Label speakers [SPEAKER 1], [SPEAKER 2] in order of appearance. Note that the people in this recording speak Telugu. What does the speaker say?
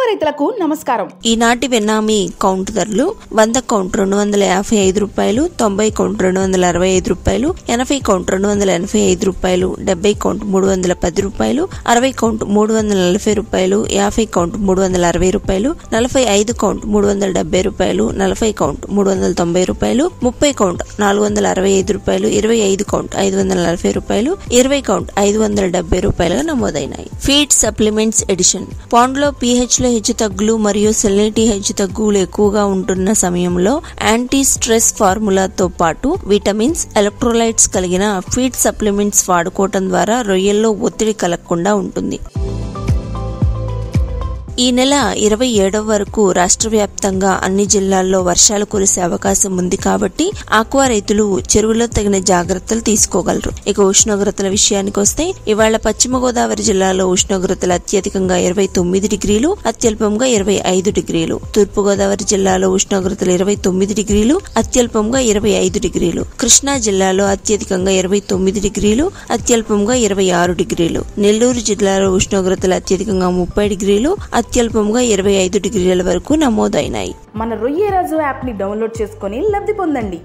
[SPEAKER 1] రైతులకు నమస్కారం.
[SPEAKER 2] ఈనాటి వెన్నామి కౌంట్ ధరలు 100 కౌంట్ 255 రూపాయలు, 90 కౌంట్ 265 రూపాయలు, 80 కౌంట్ 285 రూపాయలు, 70 కౌంట్ 310 రూపాయలు, 60 కౌంట్ 340 రూపాయలు, 50 కౌంట్ 360 రూపాయలు, 45 కౌంట్ 370 రూపాయలు, 40 కౌంట్ 390 రూపాయలు, 30 కౌంట్ 465 రూపాయలు, 25 కౌంట్ 540 రూపాయలు, 20 కౌంట్ 570 రూపాయలుగా నమోదైనాయి. ఫీడ్ సప్లిమెంట్స్ ఎడిషన్ పాండ్లో pH లో హెచ్చు తగ్గులు మరియు సెలినిటీ హెచ్చు తగ్గులు ఎక్కువగా ఉంటున్న సమయంలో యాంటీ స్ట్రెస్ ఫార్ములాతో పాటు విటమిన్స్, ఎలక్ట్రోలైట్స్ కలిగిన ఫీడ్ సప్లిమెంట్స్ వాడుకోవటం ద్వారా రొయ్యల్లో ఒత్తిడి కలగకుండా ఉంటుంది. ఈ నెల 27 వరకు రాష్ట్ర వ్యాప్తంగా అన్ని జిల్లాల్లో వర్షాలు కురిసే అవకాశం ఉంది కాబట్టి ఆక్వా రైతులు చెరువులో తగిన జాగ్రత్తలు తీసుకోగలరు. ఇక ఉష్ణోగ్రతల విషయానికి వస్తే ఇవాళ పశ్చిమ గోదావరి జిల్లాలో ఉష్ణోగ్రతలు అత్యధికంగా 29 డిగ్రీలు, అత్యల్పంగా 25 డిగ్రీలు. తూర్పు గోదావరి జిల్లాలో ఉష్ణోగ్రతలు 29 డిగ్రీలు, అత్యల్పంగా 25 డిగ్రీలు. కృష్ణా జిల్లాలో అత్యధికంగా 29 డిగ్రీలు, అత్యల్పంగా 26 డిగ్రీలు. నెల్లూరు జిల్లాలో ఉష్ణోగ్రతలు అత్యధికంగా 30 డిగ్రీలు, అత్యల్పంగా 25 డిగ్రీల వరకు నమోదైనాయి.
[SPEAKER 1] మన రొయ్యరాజు యాప్ ని డౌన్లోడ్ చేసుకొని లబ్ధి పొందండి.